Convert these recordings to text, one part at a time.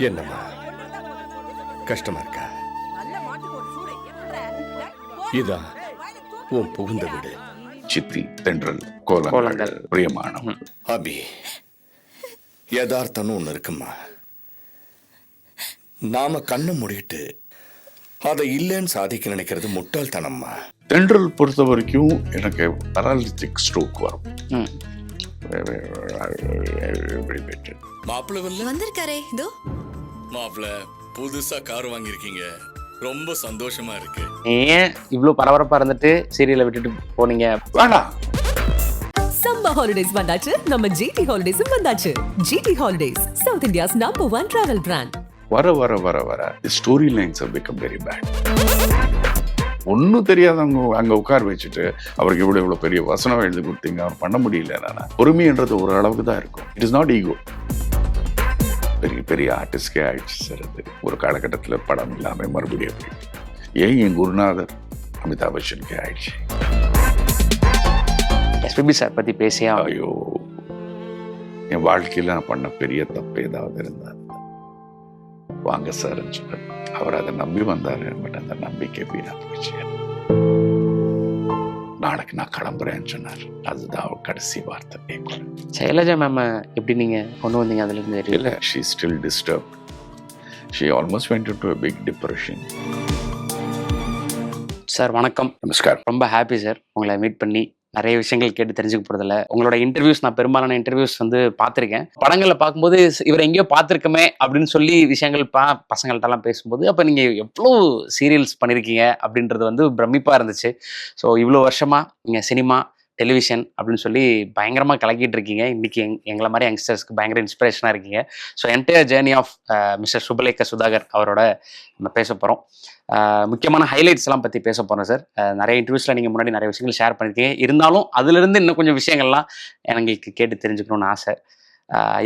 என்னம்மா கஷ்டமா இருக்கா? இதான் உன் புகுந்த வீடு. சித்தி, தென்றல், கோலங்கள், பிரியமானம். அபி, யதார்த்தம்னு ஒண்ணு இருக்குமா. நாம கண்ணை மூடிட்டு அதை இல்லைன்னு சாதிக்க நினைக்கிறது முட்டாள்தனம்மா. தென்றல் பொறுத்த வரைக்கும் எனக்கு பராலிட்டிக் ஸ்ட்ரோக் வரும். மாப்பிள்ள வந்திருக்காரே இதோ. மாப்பிள்ள புதுசா கார் வாங்கியிருக்கீங்க, ரொம்ப சந்தோஷமா இருக்கு. ஏன் இவ்வளவு பரபரப்பா இருந்துட்டு சீரியலை விட்டுட்டு போனீங்க? வேணாம். சம்மர் ஹாலிடேஸ் வந்தாச்சு, நம்ம ஜிடி ஹாலிடேஸும் வந்தாச்சு. GT holidays, south India's #1 travel brand. வர வர வர வர story lines have become very bad. ஒன்னும் தெரியாதவங்க அங்க உட்கார வச்சுட்டு அவருக்கு இவ்வளவு பெரிய வசனம் எழுதி கொடுத்தீங்க, அவர் பண்ண முடியல. பொறுமைன்றது ஒரு அளவுக்கு தான் இருக்கும். It is not ego. பெரிய பெரிய ஆர்டிஸ்டே ஆயிடுச்சு சார். அது ஒரு காலகட்டத்தில் படம் இல்லாமல் மறுபடியும் ஏன் என் குருநாதர் அமிதாப் பச்சனுக்கே ஆயிடுச்சு. எஸ்பிபி சார் பத்தி பேசியா? ஐயோ, என் வாழ்க்கையில் நான் பண்ண பெரிய தப்பு ஏதாவது இருந்தார் வாங்க சார் சொன்னார். அவர் அதை நம்பி வந்தாரு. பட் அந்த நம்பிக்கை வீணா போச்சு. நாளைக்கு நான் கிளம்புறேன்னு சொன்னார். அதுதான் அவர் கடைசி வார்த்தை. சைலஜா மேம் எப்படி நீங்க கொண்டு வந்தீங்க அதுல இருந்து? இல்லை, she is still disturbed. She almost went into a big depression. Sir வணக்கம். நமஸ்காரம். ரொம்ப ஹாப்பி சார் உங்களை மீட் பண்ணி. நிறைய விஷயங்கள் கேட்டு தெரிஞ்சுக்க போறதில்ல. உங்களோட இன்டர்வியூஸ் நான் பெரும்பாலான இன்டர்வியூஸ் வந்து பார்த்துருக்கேன். படங்களை பார்க்கும்போது இவர் எங்கேயோ பார்த்துருக்கமே அப்படின்னு சொல்லி விஷயங்கள் பசங்கள்ட்டெல்லாம் பேசும்போது அப்போ நீங்கள் எவ்வளோ சீரியல்ஸ் பண்ணியிருக்கீங்க அப்படின்றது வந்து பிரமிப்பாக இருந்துச்சு. ஸோ இவ்வளோ வருஷமா நீங்கள் சினிமா, டெலிவிஷன் அப்படின்னு சொல்லி பயங்கரமாக கலக்கிட்டு இருக்கீங்க. இன்னைக்கு எங்களை மாதிரி யங்ஸ்டர்ஸ்க்கு பயங்கர இன்ஸ்பிரேஷனாக இருக்கீங்க. So entire journey of mister Subhalekha Sudhakar அவரோட நம்ம பேச போகிறோம். முக்கியமான ஹைலைட்ஸ் எல்லாம் பற்றி பேச போகிறோம் சார். நிறைய இன்டர்வியூஸில் நீங்கள் முன்னாடி நிறைய விஷயங்கள் ஷேர் பண்ணியிருக்கீங்க. இருந்தாலும் அதுலேருந்து இன்னும் கொஞ்சம் விஷயங்கள்லாம் எங்களுக்கு கேட்டு தெரிஞ்சுக்கணும்னு ஆசை.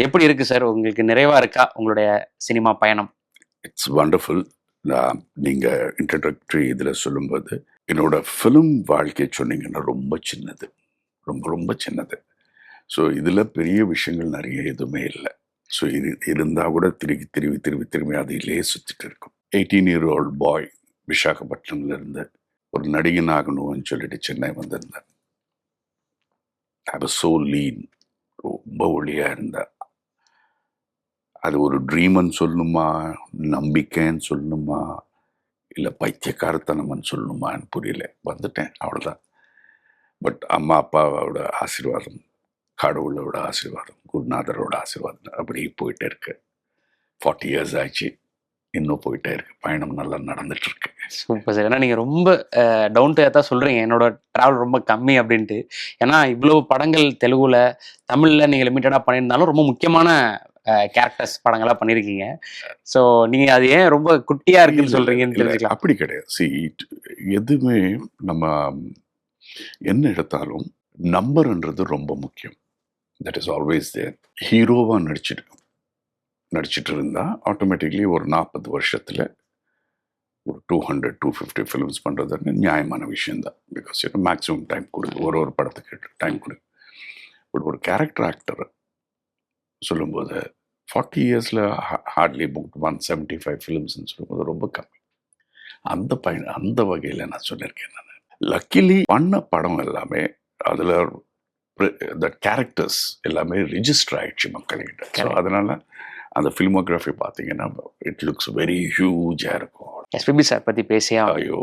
எப்படி இருக்குது சார்? உங்களுக்கு நிறைவாக இருக்கா உங்களுடைய சினிமா பயணம்? It's wonderful. நீங்கள் இன்ட்ரடக்டரி இதில் சொல்லும்போது என்னோட ஃபிலிம் வாழ்க்கை சொன்னீங்கன்னா ரொம்ப சின்னது, ரொம்ப ரொம்ப சின்னது. ஸோ இதில் பெரிய விஷயங்கள் நிறைய எதுவுமே இல்லை. ஸோ இது இருந்தால் கூட திரும்பி அதிலே சுற்றிட்டு இருக்கும். 18-year-old பாய் விசாகப்பட்டினம்லேருந்து ஒரு நடிகன் ஆகணும்னு சொல்லிட்டு சென்னை வந்திருந்தேன். ஐ வாஸ் சோ லீன், ரொம்ப ஒளியாக இருந்தேன். அது ஒரு ட்ரீம்னு சொல்லணுமா, நம்பிக்கைன்னு சொல்லணுமா, இல்லை பைத்தியக்காரத்தனம்னு சொல்லணுமான்னு புரியல. வந்துட்டேன், அவ்வளோதான். பட் அம்மா அப்பாவோட ஆசீர்வாதம், கடவுளோட ஆசீர்வாதம், குருநாதரோட ஆசீர்வாதம் அப்படியே போயிட்டே இருக்கு. 40 years ஆச்சு, இன்னும் போயிட்டே இருக்கு. பயணம் நல்லா நடந்துட்டு இருக்கு. Super sir. ஏன்னா நீங்கள் ரொம்ப டவுன் டு எர்த்தாக சொல்கிறீங்க என்னோட ட்ராவல் ரொம்ப கம்மி அப்படின்ட்டு. ஏன்னா இவ்வளோ படங்கள் தெலுங்குல, தமிழில் நீங்கள் லிமிட்டடாக பண்ணியிருந்தாலும் ரொம்ப முக்கியமான கேரக்டர்ஸ் படங்களாக பண்ணியிருக்கீங்க. ஸோ நீங்கள் அது ஏன் ரொம்ப குட்டியாக இருக்குன்னு சொல்கிறீங்கன்னு தெரிஞ்சுக்கலாம். அப்படி கிடையாது. எதுவுமே நம்ம என்ன எடுத்தாலும் நம்பர்ன்றது ரொம்ப முக்கியம். That is always there. ஹீரோவாக நடிச்சிட்டு இருந்தால் ஆட்டோமேட்டிக்லி ஒரு 40 வருஷத்தில் ஒரு 200-250 ஃபிலிம்ஸ் பண்ணுறது நியாயமான விஷயந்தான். பிகாஸ் மேக்ஸிமம் டைம் கொடுக்கு, ஒரு படத்துக்கு டைம் கொடுக்கு. பட் ஒரு கேரக்டர் ஆக்டர் சொல்லும்போது 40 yearsல ஹார்ட்லி புக் 175 ஃபிலிம்ஸ்ன்னு சொல்லும்போது ரொம்ப கம்மி. அந்த வகையில் நான் சொல்லியிருக்கேன். நான் லக்கிலி பண்ண படம் எல்லாமே அதில் த கேரக்டர்ஸ் எல்லாமே ரிஜிஸ்டர் ஆயிடுச்சு மக்கள்கிட்ட. ஸோ அதனால அந்த ஃபிலிமோகிராஃபி பார்த்தீங்கன்னா இட் லுக்ஸ் வெரி ஹியூஜாக இருக்கும். எஸ்பிபி சார் பற்றி பேசியா? ஐயோ,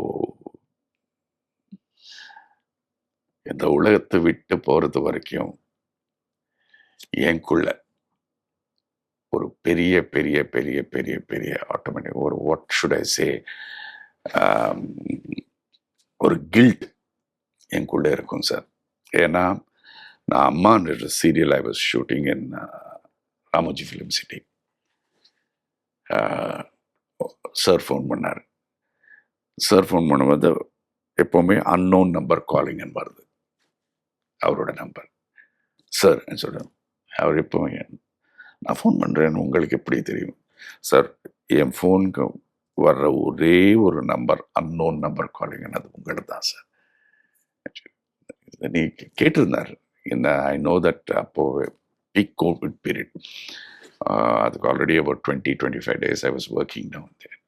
இந்த உலகத்தை விட்டு போகிறது வரைக்கும் எனக்குள்ள ஒரு பெரிய பெரிய பெரிய பெரிய பெரிய ஆட்டோமேட்டிக் ஒரு வாட் ஷுட் ஐ சே ஒரு கில்ட் எனக்குள்ளே இருக்கும் சார். ஏன்னா நான் அம்மான்ற serial I was shooting in Ramoji film city. Sir phone பண்ணார். சார் ஃபோன் பண்ணும்போது எப்போவுமே அன்னோன் நம்பர் காலிங்னு வருது, அவரோட நம்பர். சார் சொல்கிறேன், அவர் எப்போவுமே நான் ஃபோன் பண்ணுறேன்னு உங்களுக்கு எப்படி தெரியும்? சார், என் ஃபோனுக்கு வர்ற ஒரே ஒரு நம்பர் அன்னோன் நம்பர் காலிங்னு, அது உங்களுக்கு தான் சார். நீ கேட்டிருந்தார் என்ன? ஐ நோ தட் அப்போது பீக் கோவிட் பீரியட். அதுக்கு already about 20-25 days I was working down there.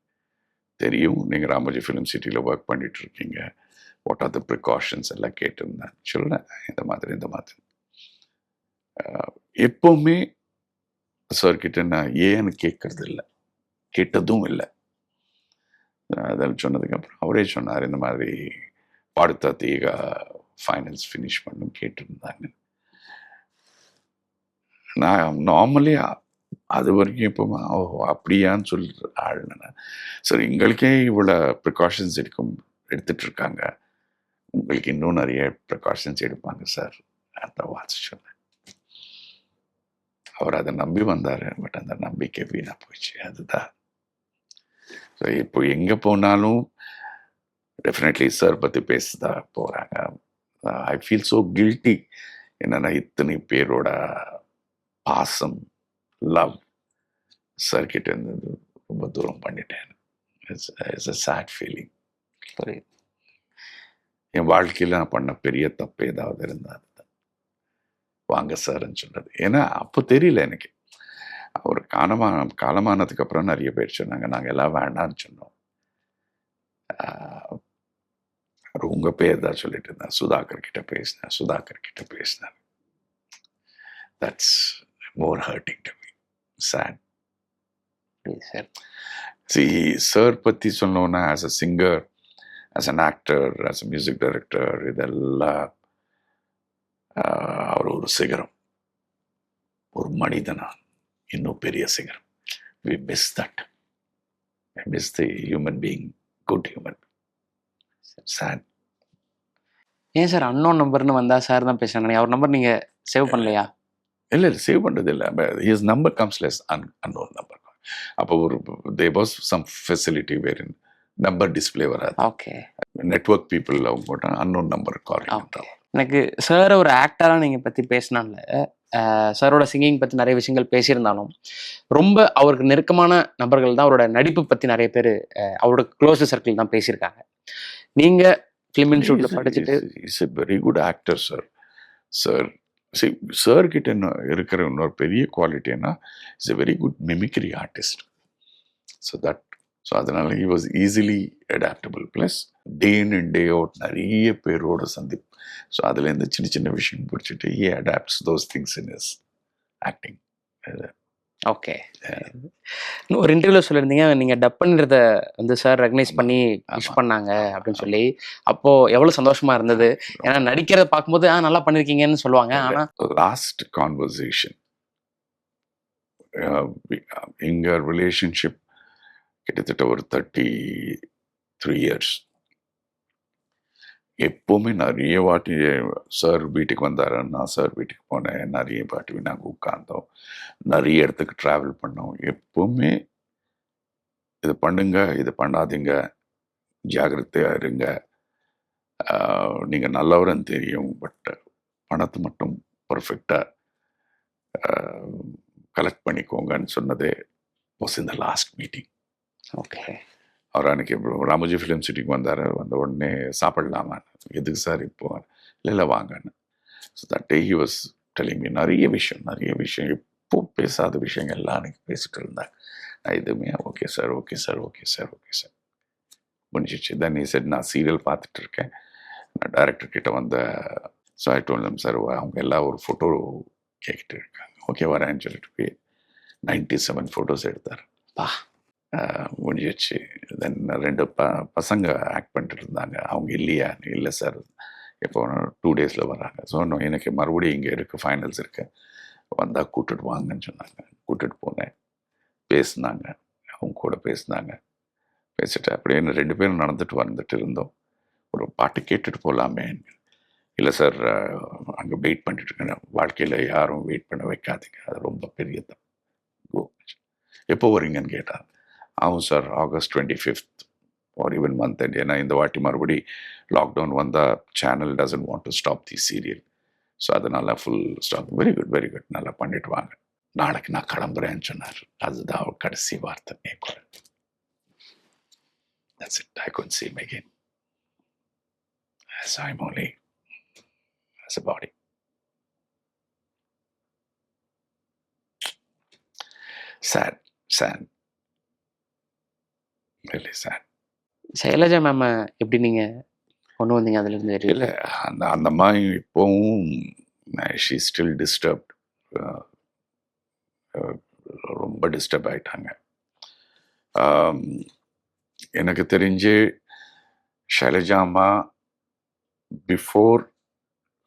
தெரியும் நீங்கள் ராமோஜி ஃபிலிம் சிட்டியில் ஒர்க் பண்ணிட்டு இருக்கீங்க, வாட் ஆர் த ப்ரிகாஷன்ஸ் எல்லாம் கேட்டிருந்தேன். சொல்லுறேன் இந்த மாதிரி எப்போவுமே சார்கிட்ட நான் ஏன்னு கேட்கறது இல்லை, கேட்டதும் இல்லை. அதில் சொன்னதுக்கப்புறம் அவரே சொன்னார், இந்த மாதிரி பாடுத்தா தீகா ஃபைனல்ஸ் ஃபினிஷ் பண்ணும் கேட்டிருந்தாங்க. நான் நார்மலி அது வரைக்கும் இப்போ அப்படியான்னு சொல்லிட்டு ஆளுனேன். சரி, எங்களுக்கே இவ்வளோ ப்ரிகாஷன்ஸ் எடுத்துட்டு இருக்காங்க, உங்களுக்கு இன்னும் நிறைய ப்ரிகாஷன்ஸ் எடுப்பாங்க சார் அந்த வாட்ச் சொன்னேன். அவர் அதை நம்பி வந்தார், பட் அந்த நம்பிக்கை வீணாக போயிடுச்சு. அதுதான். ஸோ இப்போ எங்கே போனாலும் டெஃபினெட்லி சார் பற்றி பேசதா போகிறாங்க. I feel so guilty. என்னென்னா இத்தனை பேரோட பாசம், லவ் சார்கிட்ட இருந்து ரொம்ப தூரம் பண்ணிட்டேன். It's a sad feeling. என் வாழ்க்கையில் நான் பண்ண பெரிய தப்பு ஏதாவது இருந்தால் வாங்க சார்ன்னு சொன்னது. ஏன்னா அப்போ தெரியல எனக்கு. அவர் காலமானதுக்கு அப்புறம் நிறைய பேர் சொன்னாங்க, நாங்கள் எல்லாம் வேண்டான்னு சொன்னோம். உங்கள் பேர் தான் சொல்லிட்டு இருந்தேன், சுதாகர் கிட்ட பேசினேன். That's more hurting to me, sad. Sir பற்றி சொன்னோன்னா as a singer, as an actor, as a music director, இதெல்லாம் அவர் ஒரு சிகரம், ஒரு மனிதனா இன்னும் பெரிய சிகரம். We miss that. I miss the human being, good human being. Sad. ஏன் சார் அன்னோன் நம்பர்னு வந்தா சார் தான் பேசுறாங்க, அவர் நம்பர் நீங்க சேவ் பண்ணலையா? இல்லை சேவ் பண்ணுறது இல்லை. His number comes less unknown number. அப்போ ஒரு there was some facility wherein number display வராது. ஓகே. நெட்வொர்க் பீப்புள் அவங்க போட்டால் அன்னோன் நம்பர் கால் பண்ணுறாங்க. எனக்கு சார் ஒரு ஆக்டராக நீங்கள் பற்றி பேசினால, சாரோட சிங்கிங் பற்றி நிறைய விஷயங்கள் பேசியிருந்தாலும் ரொம்ப அவருக்கு நெருக்கமான நபர்கள் தான் அவரோட நடிப்பு பற்றி நிறைய பேர் அவரோட க்ளோஸ் சர்க்கிள் தான் பேசியிருக்காங்க. நீங்கள் ஃபிலிம் இன்ஸ்டியூட்டில் படிச்சுட்டு is a very good actor sir கிட்ட இருக்கிற இன்னொரு பெரிய குவாலிட்டின்னா is a very good mimicry artist. So அதனால he was easily adaptable. Plus day in and day out நிறைய பேரோட சந்திப்பு. ஸோ அதுலேருந்து சின்ன சின்ன விஷயம் பிடிச்சிட்டு he adapts those things in his acting. Okay. ஒரு இன்டர்வியூல சொல்லியிருந்தீங்க, நீங்கள் டப் பண்ணுறத வந்து சார் ரெகனைஸ் பண்ணி விஷ் பண்ணாங்க அப்படின்னு சொல்லி. அப்போ எவ்வளோ சந்தோஷமா இருந்தது. ஏன்னா நடிக்கிறத பார்க்கும்போது நல்லா பண்ணியிருக்கீங்கன்னு சொல்லுவாங்க. ஆனால் லாஸ்ட் கான்வர்சேஷன் எங்கள் ரிலேஷன்ஷிப் கிட்டத்தட்ட ஒரு 33 years. எப்போவுமே நிறைய வாட்டி சார் வீட்டுக்கு வந்தார், நான் சார் வீட்டுக்கு போனேன், நிறைய வாட்டி நாங்கள் உட்கார்ந்தோம், நிறைய இடத்துக்கு ட்ராவல் பண்ணோம். எப்போவுமே இது பண்ணுங்க, இது பண்ணாதீங்க, ஜாகிரதையாக இருங்க, நீங்கள் நல்லவரன்னு தெரியும், பட் பணத்தை மட்டும் பர்ஃபெக்டாக கலெக்ட் பண்ணிக்கோங்கன்னு சொன்னதே was in the last meeting. Okay. அவர் அன்றைக்கி ராமோஜி ஃபிலிம் சிட்டிக்கு வந்தார். வந்த உடனே சாப்பிடலாமா, எதுக்கு சார் இப்போ, இல்லை வாங்கன்னு. So that day he was telling me நிறைய விஷயம் இப்போ பேசாத விஷயங்கள் எல்லாம் அன்றைக்கி பேசிட்டு இருந்தாங்க. நான் எதுவுமே ஓகே சார் முடிஞ்சிச்சு. தென் he said, நான் சீரியல் பார்த்துட்டு இருக்கேன், நான் டைரக்டர் கிட்ட வந்த. So I told him, sir அவங்க எல்லாம் ஒரு ஃபோட்டோ கேட்டுட்டு இருக்காங்க. ஓகே வரேன்னு சொல்லிட்டு போய் 97 ஃபோட்டோஸ் எடுத்தார். முடிஞ்சிச்சு. தென் 2 பசங்க ஆக்ட் பண்ணிட்டு இருந்தாங்க. அவங்க இல்லையா, இல்லை சார் இப்போ 2 days வர்றாங்க. ஸோ எனக்கு மறுபடியும் இங்கே இருக்குது, ஃபைனல்ஸ் இருக்குது, வந்தால் கூப்பிட்டுட்டு வாங்கன்னு சொன்னாங்க. கூப்பிட்டுட்டு போனேன், பேசினாங்க, அவங்க கூட பேசிட்டு அப்படியே 2 பேரும் வந்துட்டு இருந்தோம். ஒரு பாட்டு கேட்டுட்டு போகலாமே. இல்லை சார் அங்கே வெயிட் பண்ணிட்டு இருக்கேன், வாழ்க்கையில் யாரும் வெயிட் பண்ண வைக்காதீங்க, அது ரொம்ப பெரிய தப்பு. எப்போ வரீங்கன்னு கேட்டாங்க. ஆகும் sir, August 25th or even month end. ஏன்னா இந்த வாட்டி மறுபடி லாக்டவுன் வந்தால் channel doesn't want to stop the serial. So அதனால ஃபுல் ஸ்டாப். வெரி குட் நல்லா பண்ணிட்டு வாங்க, நாளைக்கு நான் கிளம்புறேன்னு சொன்னார். அதுதான் அவர் கடைசி வார்த்தை. That's it. I couldn't see him again. As I'm only as a body. Sad sad really sad. Sailaja ma'am எப்படி நீங்க கொண்டு வந்தீங்க அதுல இருந்து வெளிய? இல்லை அந்த அந்த மாதிரி இப்போவும் ஷீ ஸ்டில் டிஸ்டர்ப்ட், ரொம்ப டிஸ்டர்ப் ஆயிட்டாங்க. எனக்கு தெரிஞ்சு ஷைலஜா அம்மா before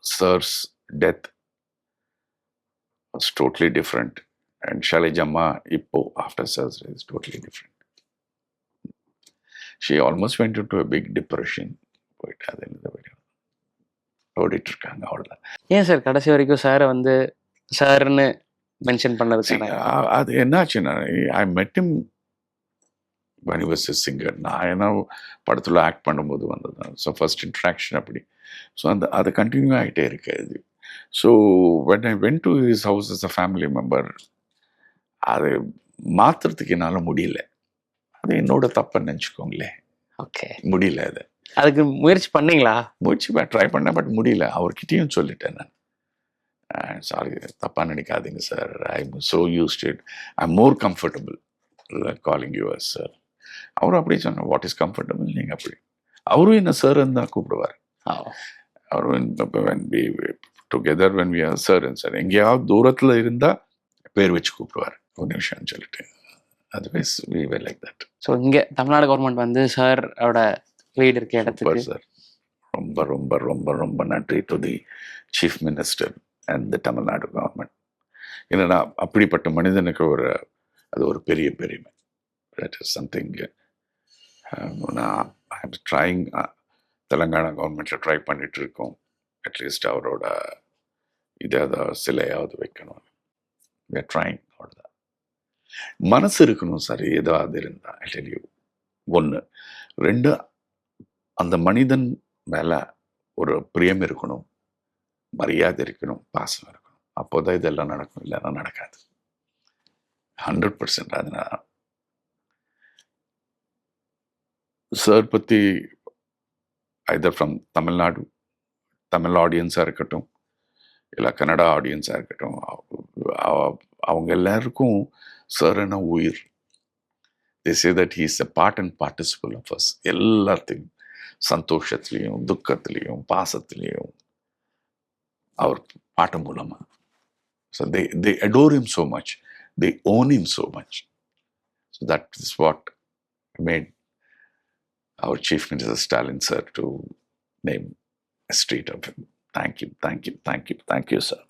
sir's death was totally different, and Shailaja amma ippo after surgery is totally different. She almost went into a big depression. போயிட்டு அது இந்த வீடியோ ஓடிட்டு இருக்காங்க அவ்வளோதான். ஏன் சார் கடைசி வரைக்கும் சாரை வந்து சார்னு மென்ஷன் பண்ணதுக்கான அது என்னாச்சுன்னா, ஐ மெட் him when he was a singer. நான் என்ன படத்தில் ஆக்ட் பண்ணும்போது வந்தது தான். ஸோ ஃபர்ஸ்ட் இன்ட்ராக்ஷன் அப்படி. ஸோ அது கண்டினியூ ஆகிட்டே இருக்கு அது. So when I went to his house as a family member, அது மாற்றுறதுக்கு என்னால் முடியல. அது என்னோட தப்புன்னு நினச்சிக்கோங்களேன். ஓகே, முடியல. அது அதுக்கு முயற்சி பண்ணீங்களா? முயற்சி ட்ரை பண்ணேன், பட் முடியல. அவர்கிட்டயும் சொல்லிட்டேன் நான், சாரி தப்பாக நினைக்காதீங்க sir, I am so used it, I am more comfortable calling you as sir. அவரும் அப்படி சொன்னார், வாட் இஸ் கம்ஃபர்டபுள், நீங்கள் அப்படி. அவரும் என்ன சார்ன்னு தான் கூப்பிடுவார். அவரும் together when we are sir and sir. எங்கேயாவது தூரத்தில் இருந்தால் பேர் வச்சு கூப்பிடுவார், ஒரு நிமிஷம்னு சொல்லிட்டு. Otherwise we were like that. So இங்கே தமிழ்நாடு கவர்மெண்ட் வந்து சாரோட வீடு இருக்க இடத்துக்கு சார் ரொம்ப ரொம்ப ரொம்ப ரொம்ப நன்றி to the chief minister and the Tamil Nadu government. ஏன்னா அப்படிப்பட்ட மனிதனுக்கு அது ஒரு பெரிய பெருமை. That is something. நான் ஐ எம் ட்ரைங், தெலுங்கானா கவர்மெண்ட்டில் ட்ரை பண்ணிட்டு இருக்கோம். அட்லீஸ்ட் அவரோட இதாவது சிலையாவது வைக்கணும். we are trying. அவ்வளோதான். மனசு இருக்கணும் சார், ஏதாவது இருந்தால். I tell you, 1. 2, அந்த மனிதன் மேலே ஒரு பிரியம் இருக்கணும், மரியாதை இருக்கணும், பாசம் இருக்கணும். அப்போதான் இதெல்லாம் நடக்கும், இல்லைன்னா நடக்காது. 100%. அதனால சார் பற்றி ஐதர் ஃப்ரம் தமிழ்நாடு, தமிழ் ஆடியன்ஸாக இருக்கட்டும், இல்லை கன்னடா ஆடியன்ஸாக இருக்கட்டும், அவங்க எல்லாருக்கும் சார்னா உயிர். they say that he is a part and participle of us. எல்லாத்தையும், சந்தோஷத்துலேயும் துக்கத்துலேயும் பாசத்துலேயும் அவர் பாட்டு மூலமாக. So they adore him so much, they own him so much. So that is what made our Chief Minister Stalin sir to name a street of him. Thank you, thank you, thank you, thank you sir.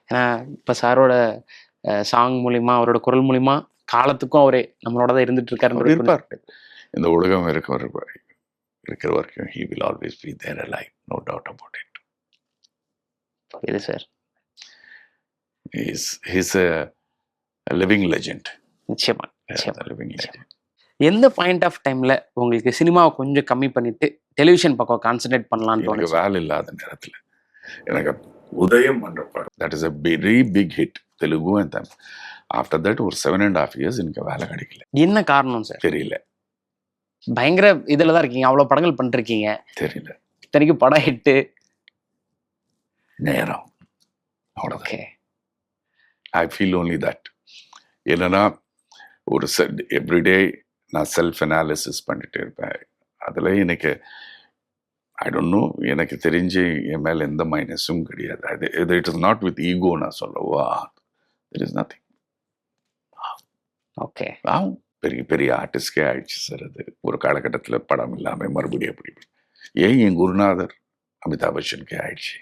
ஏன்னா இப்போ சாரோட song மூலிமா, அவரோட குரல் மூலிமா காலத்துக்கும் அவரே நம்மளோட தான் இருந்துட்டு இருக்காரு. இருப்பார். இந்த உலகம் இருக்கிற வரைக்கும் he will always be there alive, no doubt about it. இது sir he's a living legend. நிச்சயமா Yeah, நிச்சயமா. a living legend. எந்த பாயிண்ட் ஆஃப் டைம்ல உங்களுக்கு சினிமாவை கொஞ்சம் கம்மி பண்ணிட்டு டெலிவிஷன் பக்கம் கான்சென்ட்ரேட் பண்ணலாம்னு எனக்கு தோணுச்சு? வேலை இல்லாத நேரத்தில் எனக்கு உதயம் பண்ற படம், that is a very big hit, Telugu and Tamil. After that ஒரு 7.5 years எனக்கு வேலை கிடைக்கல. என்ன காரணம் சார்? தெரியல பயங்கர இதுல தான் இருக்கீங்க, அவ்வளவு படங்கள் பண்ணிருக்கீங்க, தெரியல. இத்தனைக்கும் படம் ஹிட்டு. நேரம் அவ்வளோதான். Okay, I feel only that. என்னன்னா ஒரு எவ்ரிடே நான் செல்ஃப் அனாலிசிஸ் பண்ணிட்டு இருப்பேன். அதில் எனக்கு ஐ டோன்ட் நோ, எனக்கு தெரிஞ்சு என் மேலே எந்த மைனஸும் கிடையாது. அது it is not with ego நான் சொல்லவா, தெர் இஸ் நத்திங். ஓகே. பெரிய பெரிய ஆர்டிஸ்ட்கே ஆயிடுச்சு சார். அது ஒரு காலகட்டத்தில் படம் இல்லாமல் மறுபடியும் அப்படி ஏன் என் குருநாதர் அமிதாப் பச்சனுக்கே ஆயிடுச்சு.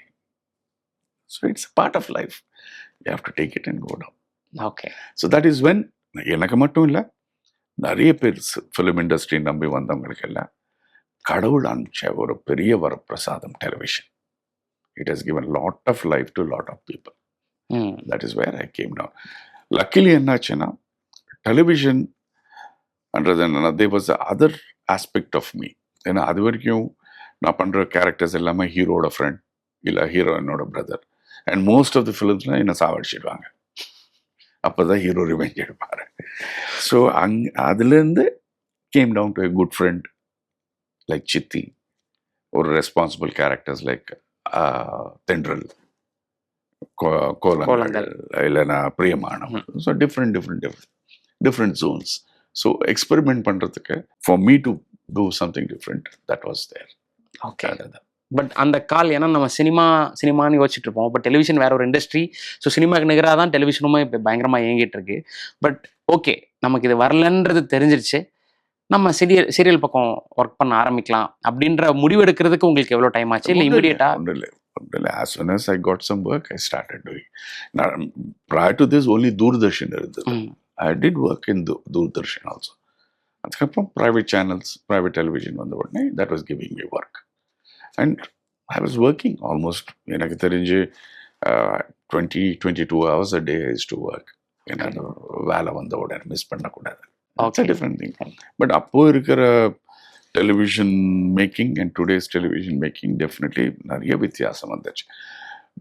So it's a part of life, you have to take it and go down. Okay. So that is when, எனக்கு மட்டும் இல்லை, நிறைய பேர் ஃபிலிம் இண்டஸ்ட்ரி நம்பி வந்தவங்களுக்கு எல்லாம் கடவுள் அனுப்பிச்ச ஒரு பெரிய வரப்பிரசாதம் television. It has given lot of life to lot of people. That is where I came down. Luckily என்னாச்சுன்னா, டெலிவிஷன் அன்றது என்னன்னா, they was other aspect of me. ஏன்னா அது வரைக்கும் நான் பண்ணுற கேரக்டர்ஸ் எல்லாமே ஹீரோட ஃப்ரெண்ட் இல்லை ஹீரோயினோட brother. And most of the ஃபிலிம்ஸ்லாம் என்னை சாவடிச்சிடுவாங்க. அப்போ தான் ஹீரோ ரிவெஞ்ச் எடுப்பார். ஸோ அதுலேருந்து came down to a good friend like Chithi, ஒரு ரெஸ்பான்சிபிள் கேரக்டர்ஸ் லைக் தென்றல், கோலங்கள் கோலங்கள். இல்லைன்னா Priyamanavan. So different zones. So experiment பண்ணுறதுக்கு for me to do something different that was there. Okay. But அந்த கால், ஏன்னா நம்ம சினிமான்னு யோசிச்சுட்டு இருப்போம். பட் டெலிவிஷன் வேற ஒரு இண்டஸ்ட்ரி. ஸோ சினிமாக்கு நிகராக தான் டெலிவிஷனுமே இப்போ பயங்கரமாக இயங்கிட்டு இருக்கு. பட் ஓகே, நமக்கு இது வரலன்றது தெரிஞ்சிருச்சு, நம்ம சீரியல் பக்கம் ஒர்க் பண்ண ஆரம்பிக்கலாம் அப்படின்ற முடிவு எடுக்கிறதுக்கு உங்களுக்கு எவ்வளோ டைம் ஆச்சு? இல்லை இமீடியட்டா? ஒன்றும் இல்லை. As soon as I got some work, I started doing. Now, prior to this, only Doordarshan இருந்தது. I did work in Doordarshan also. அதுக்கப்புறம் private channels, private television வந்த உடனே that was giving me work. And I was working almost, எனக்கு தெரிஞ்சு 22 hours a day I used to work. எனக்கு வேலை வந்த உடனே மிஸ் பண்ணக்கூடாது. It's a different thing. But அப்போ இருக்கிற television making and today's television making definitely நிறைய வித்தியாசம் வந்துச்சு.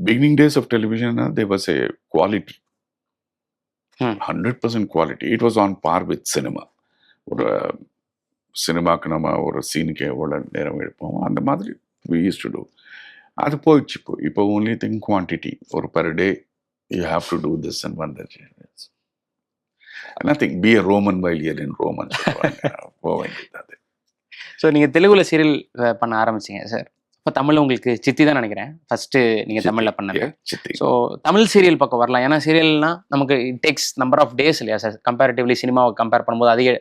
Beginning days of television there was a quality, 100% quality. It was on par with cinema. ஒரு சினிமாவுக்கு நம்ம ஒரு சீனுக்கு எவ்வளோ நேரம் எடுப்போம் அந்த மாதிரி we used to do. அது போயிடுச்சு. இப்போ only thing quantity. ஒரு per day you have to do this and வந்துச்சு. Nothing. Be a Roman while you're in Roman. போக வேண்டியது அது. ஸோ நீங்கள் தெலுங்குல சீரியல் பண்ண ஆரம்பிச்சிங்க சார். இப்போ தமிழ் உங்களுக்கு சித்தி தான் நினைக்கிறேன் ஃபஸ்ட்டு நீங்கள் தமிழில் பண்ணது. ஸோ தமிழ் சீரியல் பக்கம் வரலாம். ஏன்னா சீரியல்னா நமக்கு it takes number of days இல்லையா சார்? கம்பேரிட்டிவ்லி சினிமாவை கம்பேர் பண்ணும்போது அதிக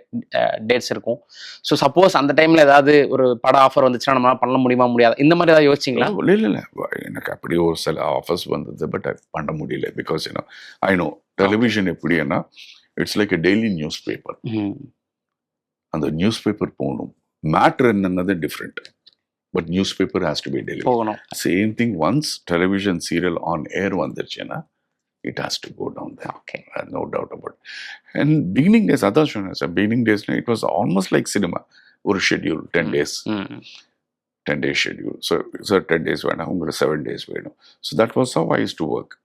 டேட்ஸ் இருக்கும். ஸோ சப்போஸ் அந்த டைமில் ஏதாவது ஒரு பட ஆஃபர் வந்துச்சுன்னா நம்மளால் பண்ண முடியுமா முடியாது, இந்த மாதிரி ஏதாவது யோசிச்சிங்களா? இல்லை எனக்கு அப்படி ஒரு சில ஆஃபர்ஸ் வந்தது, பட் பண்ண முடியல. பிகாஸ் ஐ நோ டெலிவிஷன் எப்படின்னா it's like a daily news paper. அந்த நியூஸ் பேப்பர் போகணும். மேட்ரு என்னன்னது different, but news paper has to be delivery. Same thing once television serial on air வந்துருச்சுன்னா it has to go down there. Okay, no doubt about. And beginning days அதான் சொன்னேன் சார். Beginning டேஸ்னா it was almost like cinema. ஒரு schedule 10 days 10 days ஷெட்யூல். So 10 days வேணும், உங்களுக்கு 7 days வேணும். So that was how I used to work.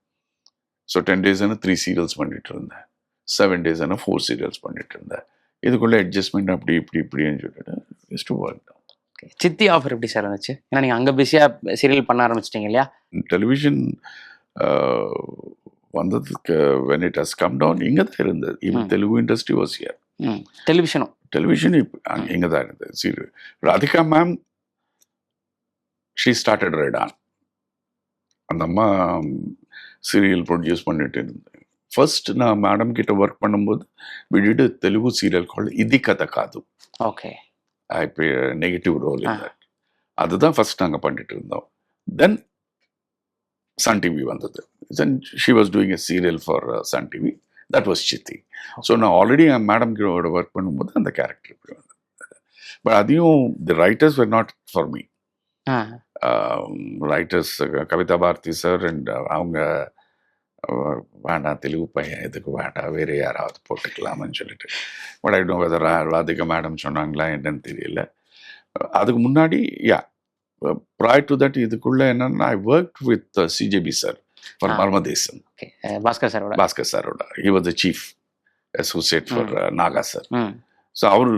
So 10 days 3 serials பண்ணிட்டு இருந்தேன். 7 days 4 serials பண்ணிட்டு இருந்தேன். இதுக்குள்ள அட்ஜஸ்ட்மெண்ட் அப்படி இப்படின்னு சொல்லிட்டு யூஸ்ட் டு ஒர்க். சித்தி ஆஃபர் எப்படி சார் இருந்துச்சு? ஏன்னா நீங்கள் அங்கே பிஸியாக சீரியல் பண்ண ஆரம்பிச்சிட்டிங்க இல்லையா? டெலிவிஷன் வந்ததுக்கு when it has come down இங்கே தான் இருந்தது. Even Telugu industry was here. Television இங்கே தான் இருந்தது. Serial Radhika ma'am she started red on. அந்த அம்மா சீரியல் ப்ரொடியூஸ் பண்ணிட்டு இருந்தேன். ஃபர்ஸ்ட் நான் மேடம் கிட்ட ஒர்க் பண்ணும்போது விடிட்டு தெலுங்கு சீரியல் கால் இது கதை காது. Okay, I pay negative role in that. அதுதான் ஃபர்ஸ்ட் நாங்கள் பண்ணிட்டு இருந்தோம். தென் சன் டிவி வந்தது. Then she was doing a serial for Sun TV. That was Chithi. So நான் ஆல்ரெடி மேடம் கிட்ட ஒர்க் பண்ணும்போது அந்த கேரக்டர் இப்படி வந்தது. பட் அதையும் the writers were not for me. Writers Kavitha Bharathi sir and அவங்க வேண்டாம் தெலுங்கு பையன் எதுக்கு வேண்டாம், வேறு யாராவது போட்டுக்கலாம்னு சொல்லிட்டு. But I don't know whether Radhika madam சொன்னாங்களா என்னன்னு தெரியல. அதுக்கு முன்னாடி prior to that இதுக்குள்ள என்னன்னா I work with CJP sir for Marmadesam. Bhaskar சாரோட he was the chief associate for Naga sir. So அவர்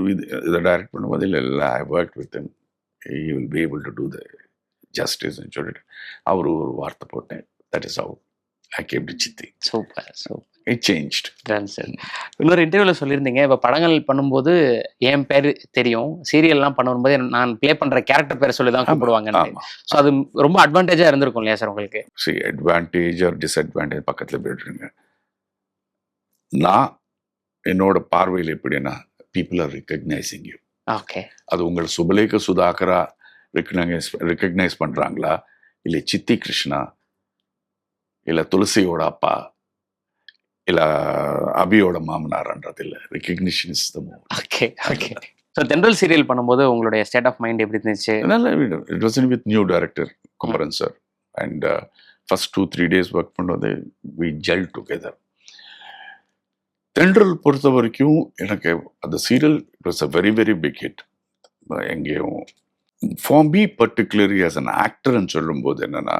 இதை டைரக்ட் பண்ணும்போது இல்லை I work with him, he will be able to do the justice ன்னு சொல்லிட்டு அவர் ஒரு வார்த்தை போட்டேன். That is how I came to சித்தி. சூப்பர். It changed. இன்னொரு இன்டர்வியூவில் சொல்லியிருந்தீங்க, இப்போ படங்கள் பண்ணும்போது என் பேர் தெரியும், சீரியல்லாம் பண்ணும்போது நான் ப்ளே பண்ணுற கேரக்டர் பேரை சொல்லி தான் கூப்பிடுவாங்க. ஸோ அது ரொம்ப அட்வான்டேஜாக இருந்திருக்கும் இல்லையா சார் உங்களுக்கு? சரி, அட்வான்டேஜ் ஆர் டிஸ்அட்வான்டேஜ் பக்கத்தில் போயிட்டுருங்க. நான் என்னோட பார்வையில் எப்படின்னா people are recognising you. Okay, அது உங்கள் சுபலேக சுதாகரா ரெக்கக்னைஸ் பண்ணுறாங்களா, இல்லை சித்தி கிருஷ்ணா, இல்லை துளசியோட அப்பா, இல்லை அபியோட மாமனார்ன்றது இல்லை. Recognition is the more. Okay. So Thendral serial பண்ணும்போது உங்களுடைய ஸ்டேட் ஆஃப் மைண்ட் எப்படி இருந்துச்சு? It was with new director Kumaran sir. And first 2-3 days work பண்ணும்போது வி ஜெல் டுகெதர். தென்றல் பொறுத்த வரைக்கும் எனக்கு அந்த serial it was a very very big hit. எங்கேயும் for me particularly as an ஆக்டர்ன்னு சொல்லும்போது என்னென்னா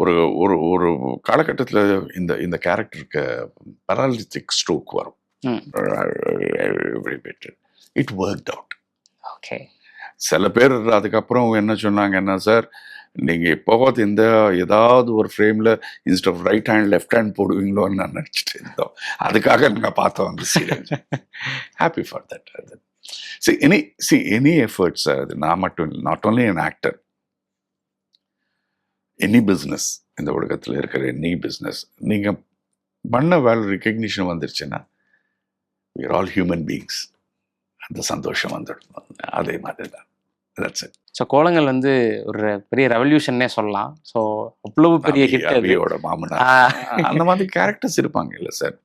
ஒரு ஒரு ஒரு காலகட்டத்தில் இந்த கேரக்டருக்கு பேராலிட்டிக் ஸ்ட்ரோக் வரும். It worked out. ஓகே. சில பேர் அதுக்கப்புறம் என்ன சொன்னாங்கன்னா சார் நீங்கள் எப்போவாது இந்த ஏதாவது ஒரு ஃப்ரேமில் instead of right hand left hand போடுவீங்களோன்னு நான் நினச்சிட்டு இருந்தோம். அதுக்காக நாங்கள் பார்த்தோம் அந்த சீரியல். Happy for that. அது எனி எஃபர்ட்ஸ், அது நான் மட்டும் இல்லை, not only an actor, any business, இந்த உலகத்தில் இருக்கிற எனி பிஸ்னஸ் நீங்கள் பண்ண வேலை ரெக்கக்னிஷன் வந்துருச்சுன்னா we are all human beings. அந்த சந்தோஷம் வந்துடும். அதே மாதிரி தான். That's it. ஸோ கோலங்கள் வந்து ஒரு பெரிய ரெவல்யூஷன்னே சொல்லலாம். ஸோ அவ்வளவு பெரிய ஹிட் அது. அபியோட மாமனார் அந்த மாதிரி கேரக்டர்ஸ் இருப்பாங்க இல்லை சார்.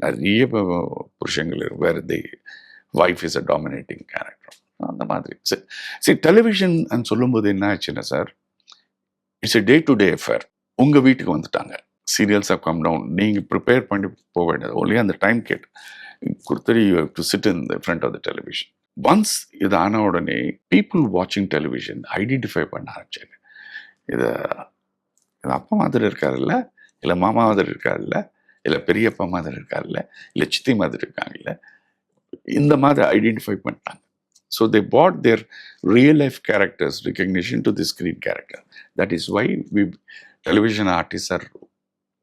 நிறைய புருஷங்கள் வேறு the wife is a dominating character அந்த மாதிரி. சரி டெலிவிஷன் சொல்லும்போது என்ன ஆச்சுன்னா sir, it's a day to day affair. உங்கள் வீட்டுக்கு வந்துட்டாங்க, சீரியல்ஸ் ஆஃப் கம் டவுன், நீங்கள் ப்ரிப்பேர் பண்ணி போக வேண்டியது ஒன்லி அந்த டைம் கேட்டு கொடுத்துட்டு you have to sit in the front of the television. Once இது ஆன உடனே பீப்புள் வாட்சிங் டெலிவிஷன் ஐடென்டிஃபை பண்ண ஆரம்பிச்சாங்க. இது அப்பா மாதிரி இருக்காருல்ல, இல்லை மாமா மாதிரி இருக்காருல்ல, இல்லை பெரியப்பா மாதிரி இருக்காருல்ல, இல்லை சித்தி மாதிரி இருக்காங்கல்ல, இந்த மாதிரி ஐடென்டிஃபை பண்ணிட்டாங்க. So they put their real life characters recognition to the screen character. That is why we television artist are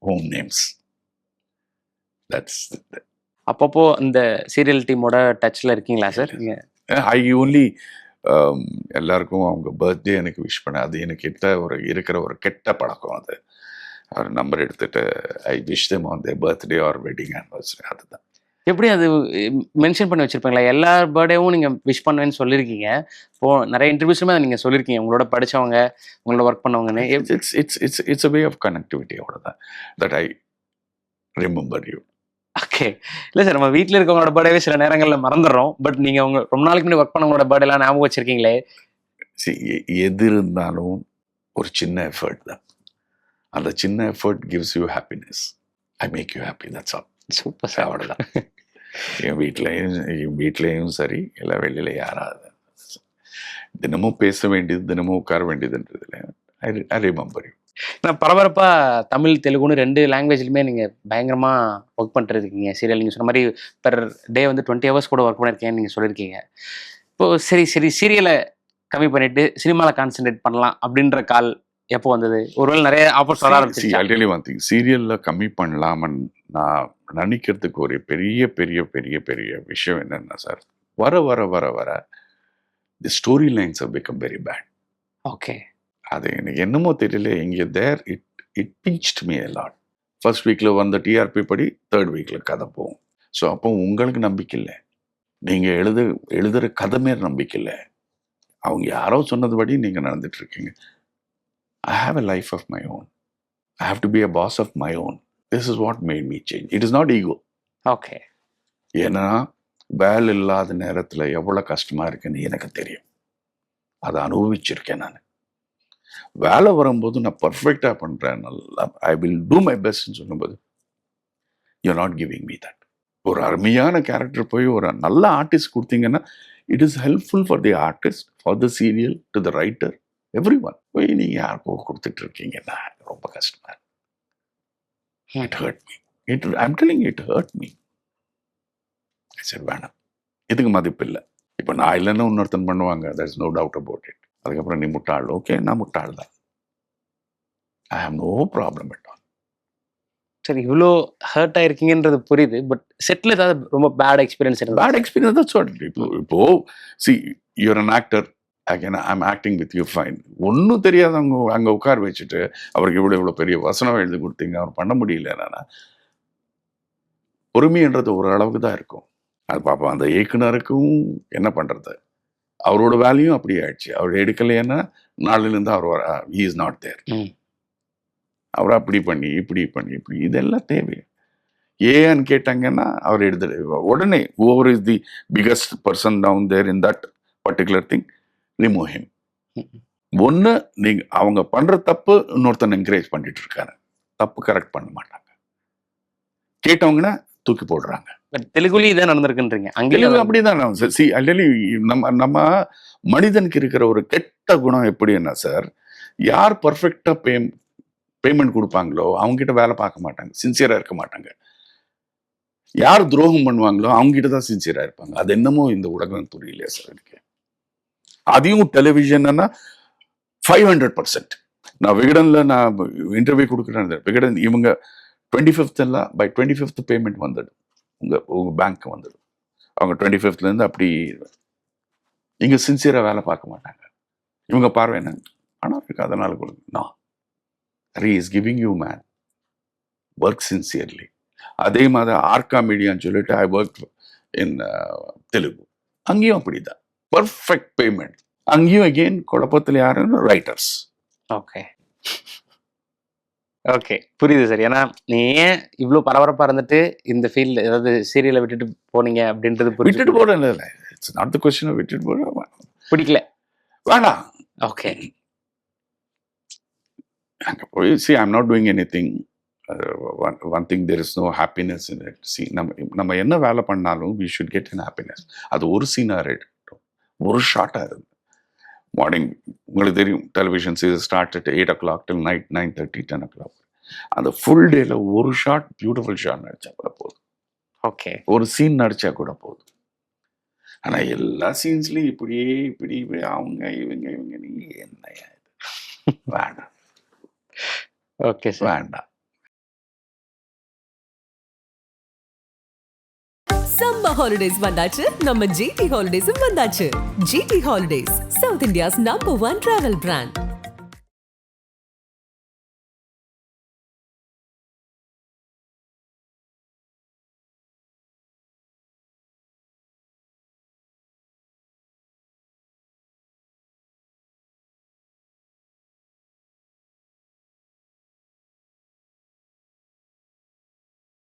home names. That's அப்பப்போ இந்த சீரியல் டீமோட டச்ல இருக்கீங்களா சார்? ஐ ஓன்லி எல்லாருக்கும் அவங்க பர்த்டே எனக்கு விஷ் பண்ண, அது எனக்கு இருக்கிற ஒரு கெட்ட பழக்கம். அது அவர் நம்பர் எடுத்துட்டு I wish them on their birthday R wedding anniversary. அதுதான். எப்படி அது மென்ஷன் பண்ணி வச்சிருப்பாங்களா? எல்லா பர்த்டேவும் நீங்க விஷ் பண்ணுவேன்னு சொல்லியிருக்கீங்க. இப்போ நிறைய இன்டர்வியூஸ்லுமே அதை நீங்க சொல்லியிருக்கீங்க, உங்களோட படிச்சவங்க, உங்களோட ஒர்க் பண்ணவங்கன்னு. It's a way of connectivity, அவ்வளோதான். That I remember you. Okay. இல்லை சார், நம்ம வீட்டில் இருக்கவங்களோட பர்த்டேவே சில நேரங்களில் மறந்துடுறோம். பட் நீங்கள் அவங்க ரொம்ப நாளைக்கு முன்னாடி ஒர்க் பண்ணவங்களோட பர்த்டேலாம் ஞாபகம் வச்சிருக்கீங்களே. எது இருந்தாலும் ஒரு சின்ன எஃபர்ட் தான். அந்த சின்ன effort gives you happiness. I make you happy, that's all. Super sir. அவ்வளோதான். என் வீட்லேயும் சரி, இல்லை வெளியில் யாராவது தினமும் பேச வேண்டியது, தினமும் உட்கார வேண்டியதுன்றதுல ஐ ரிமெம்பர் யூ. நான் பரபரப்பாக தமிழ் தெலுங்குன்னு 2 லாங்குவேஜ்லையுமே நீங்கள் பயங்கரமாக ஒர்க் பண்ணிருக்கீங்க சீரியல். நீங்கள் சொன்ன மாதிரி பெர் டே வந்து 20 ஹவர்ஸ் கூட ஒர்க் பண்ணியிருக்கேன்னு நீங்கள் சொல்லியிருக்கீங்க. இப்போது சரி சீரியலை கம்மி பண்ணிவிட்டு சினிமாவில் கான்சென்ட்ரேட் பண்ணலாம் அப்படின்ற கால் எப்போ வந்தது? ஒருவேளை நிறைய ஆஃபர்ஸ் வர ஆரம்பிச்சு. ஆல்ரெடி வந்து சீரியலில் கம்மி பண்ணலாமன்னு நான் நினைக்கிறதுக்கு ஒரு பெரிய பெரிய பெரிய பெரிய விஷயம் என்னென்னா சார், வர வர வர வர the story lines have become very bad. Okay. அது எனக்கு என்னமோ தெரியல, இங்கே there it pinched me a lot. First வீக்கில் வந்த டிஆர்பி படி 3rd வீக்கில் கதை போகும். ஸோ அப்போ உங்களுக்கு நம்பிக்கை இல்லை, நீங்கள் எழுதுகிற கதை மாரி நம்பிக்கை இல்லை, அவங்க யாரோ சொன்னதுபடி நீங்கள் நடந்துட்டு இருக்கீங்க. I have a life of my own. I have to be a boss of my own. This is what made me change. It is not ego. Okay. ஏன்னா வேலை இல்லாத நேரத்தில் எவ்வளோ கஷ்டமாக இருக்குன்னு எனக்கு தெரியும், அதை அனுபவிச்சிருக்கேன் நான். வேலை வரும்போது நான் பர்ஃபெக்டாக பண்ணுறேன், நல்லா ஐ வில் டூ மை பெஸ்ட்னு சொல்லும்போது you not giving me that. ஒரு அருமையான கேரக்டர் போய் ஒரு நல்ல ஆர்டிஸ்ட் கொடுத்தீங்கன்னா it is helpful for the artist, for the serial, to the writer, everyone. போய் நீங்கள் யாருக்கோ கொடுத்துட்டு இருக்கீங்கன்னா ரொம்ப கஷ்டமாக இருக்கு. It hurt me. I'm telling it hurt me. சரி வேணாம், இதுக்கு மதிப்பு இல்லை. இப்போ நான் இல்லைன்னா இன்னொருத்தன் பண்ணுவாங்க, that is no doubt about it. அதுக்கப்புறம் நீ முட்டாள், ஓகே நான் முட்டாள் தான், I have no problem at all. சரி, இவ்வளோ ஹர்ட் ஆயிருக்கீங்கன்றது புரியுது. பட் செட்டில் ஏதாவது ரொம்ப பேட் எக்ஸ்பீரியன்ஸ் இருந்தது? பேட் எக்ஸ்பீரியன்ஸ் தான் சொல்கிறேன். இப்போ see you're an actor, I'm acting with you fine. ஒன்றும் தெரியாதவங்க அங்கே உட்கார வச்சுட்டு அவருக்கு இவ்வளோ பெரிய வசனம் எழுதி கொடுத்தீங்க, அவர் பண்ண முடியல. என்னன்னா பொறுமைன்றது ஒரு அளவுக்கு தான் இருக்கும். அது பார்ப்போம். அந்த இயக்குனருக்கும் என்ன பண்ணுறது, அவரோட வேலையும் அப்படி ஆயிடுச்சு. அவர் எடுக்கலைன்னா நாளிலிருந்து அவர் ஹி இஸ் நாட் தேர். அவர் அப்படி பண்ணி இப்படி இதெல்லாம் தேவை. ஏன்னு கேட்டாங்கன்னா அவர் உடனே over is the biggest person down there in that particular thing, remove him. ஒன்று நீங்கள் அவங்க பண்ணுற தப்பு இன்னொருத்தன் என்கரேஜ் பண்ணிட்டு இருக்காரு, தப்பு கரெக்ட் பண்ண மாட்டாங்க, கேட்டவங்கன்னா தூக்கி போடுறாங்க. தெலுங்குலயும் இதான் நடந்திருக்குன்றீங்க? தெலுங்கு அப்படிதான். நம்ம மனிதனுக்கு இருக்கிற ஒரு கெட்ட குணம் எப்படின்னா சார், யார் பர்ஃபெக்டா பேமெண்ட் கொடுப்பாங்களோ அவங்க கிட்ட வேலை பார்க்க மாட்டாங்க, சின்சியரா இருக்க மாட்டாங்க. யார் துரோகம் பண்ணுவாங்களோ அவங்க கிட்ட தான் சின்சியரா இருப்பாங்க. அது என்னமோ இந்த உலகம் புரியலையா சார் இருக்கு. அதையும் டெலிவிஷன்னா 500%. நான் விகடனில் நான் இன்டர்வியூ கொடுக்குறேன். விகடன் இவங்க 25th எல்லாம் பை 25th பேமெண்ட் வந்துடும், உங்கள் பேங்க் வந்துடும். அவங்க 25th அப்படி இங்கே சின்சியராக வேலை பார்க்க மாட்டாங்க. இவங்க பார்வை என்ன, ஆனால் இருக்கு அதனால கொடுங்க. நான் he is giving you man work sincerely. அதே மாதிரி ஆர்கா மீடியான்னு சொல்லிட்டு ஐ ஒர்க் இன் தெலுங்கு, அங்கேயும் அப்படிதான் பர்ஃபெக்ட் பேமெண்ட். அங்கேயும் அகெயின் குழப்பத்தில் யாருன்னு ரைட்டர்ஸ். ஓகே ஓகே புரியுது சார். ஏன்னா நீ ஏன் இவ்வளோ பரபரப்பாக இருந்துட்டு இந்த ஃபீல்டு ஏதாவது சீரியலை விட்டுட்டு போனீங்க அப்படின்றது விட்டுட்டு போட இல்லை, it's not the question of விட்டுட்டு போட பிடிக்கல, வேண்டாம். ஓகே அங்கே போய் see I am not doing anything. One thing there is no happiness in it. See நம்ம என்ன வேலை பண்ணாலும் we should get in happiness. அது ஒரு சீனாக இருக்கட்டும், ஒரு ஷார்ட்டாக இருந்து மார்னிங் உங்களுக்கு தெரியும் television serial start at 8 o'clock till night 9:30 10 o'clock. அந்த ஃபுல் டேல ஒரு ஷார்ட் பியூட்டிஃபுல் ஷார்ட் நடிச்சா கூட போதும், ஓகே ஒரு சீன் நடிச்சா கூட போதும். ஆனா எல்லா சீன்ஸ்லயும் இப்படி அவங்க இவங்க நீ என்ன வேண்டாம், ஓகே சார் வேண்டாம். சம்மர் ஹாலிடேஸ் வந்தாச்சு, நம்ம ஜிடி ஹாலிடேஸும் வந்தாச்சு. GT holidays, south India's number 1 travel brand.